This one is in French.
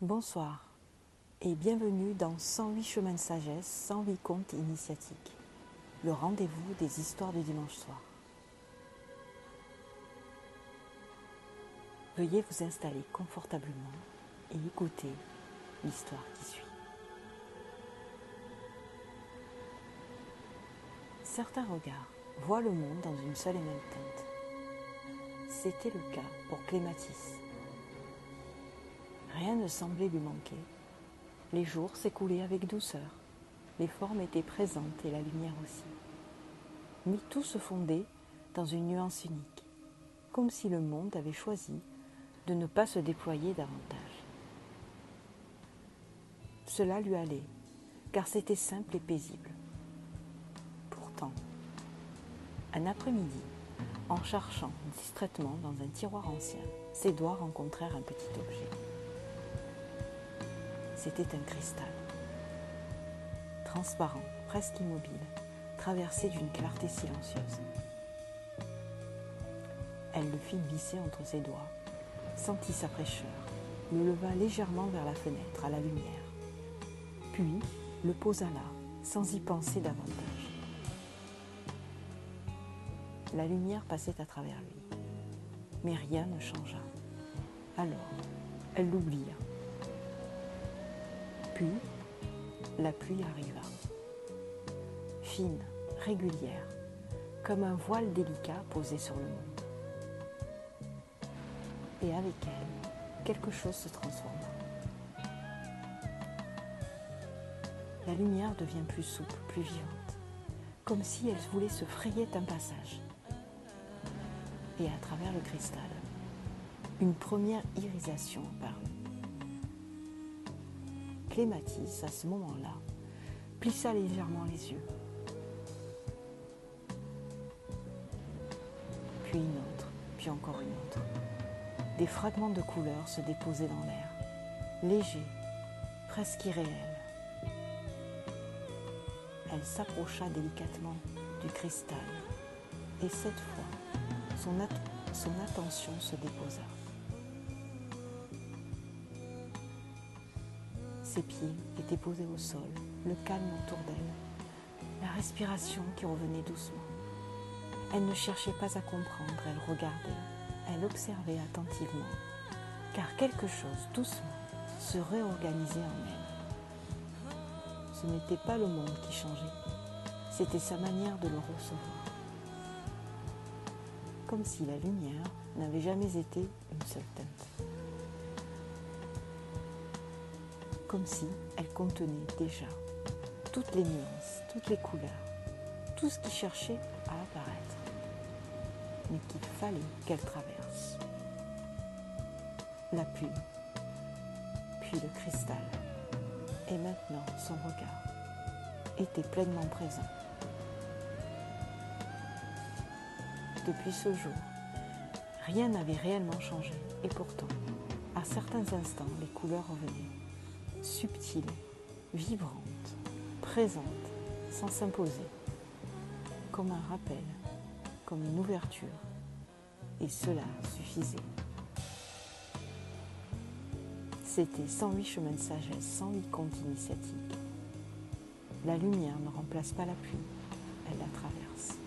Bonsoir et bienvenue dans 108 chemins de sagesse, 108 contes initiatiques, le rendez-vous des histoires du dimanche soir. Veuillez vous installer confortablement et écouter l'histoire qui suit. Certains regards voient le monde dans une seule et même teinte. C'était le cas pour Clématis. Rien ne semblait lui manquer. Les jours s'écoulaient avec douceur. Les formes étaient présentes et la lumière aussi. Mais tout se fondait dans une nuance unique, comme si le monde avait choisi de ne pas se déployer davantage. Cela lui allait, car c'était simple et paisible. Pourtant, un après-midi, en cherchant distraitement dans un tiroir ancien, ses doigts rencontrèrent un petit objet. C'était un cristal, transparent, presque immobile, traversé d'une clarté silencieuse. Elle le fit glisser entre ses doigts, sentit sa fraîcheur, le leva légèrement vers la fenêtre, à la lumière, puis le posa là, sans y penser davantage. La lumière passait à travers lui, mais rien ne changea. Alors, elle l'oublia. Puis, la pluie arriva, fine, régulière, comme un voile délicat posé sur le monde. Et avec elle, quelque chose se transforma. La lumière devient plus souple, plus vivante, comme si elle voulait se frayer un passage. Et à travers le cristal, une première irisation apparut. Clématis, à ce moment-là, plissa légèrement les yeux. Puis une autre, puis encore une autre. Des fragments de couleurs se déposaient dans l'air, légers, presque irréels. Elle s'approcha délicatement du cristal et cette fois, son attention se déposa. Ses pieds étaient posés au sol, le calme autour d'elle, la respiration qui revenait doucement. Elle ne cherchait pas à comprendre, elle regardait, elle observait attentivement, car quelque chose, doucement, se réorganisait en elle. Ce n'était pas le monde qui changeait, c'était sa manière de le recevoir. Comme si la lumière n'avait jamais été une seule teinte. Comme si elle contenait déjà toutes les nuances, toutes les couleurs, tout ce qui cherchait à apparaître, mais qu'il fallait qu'elle traverse. La pluie, puis le cristal, et maintenant son regard était pleinement présent. Depuis ce jour, rien n'avait réellement changé, et pourtant, à certains instants, les couleurs revenaient. Subtile, vibrante, présente, sans s'imposer, comme un rappel, comme une ouverture, et cela suffisait. C'était 108 chemins de sagesse, 108 contes initiatiques. La lumière ne remplace pas la pluie, elle la traverse.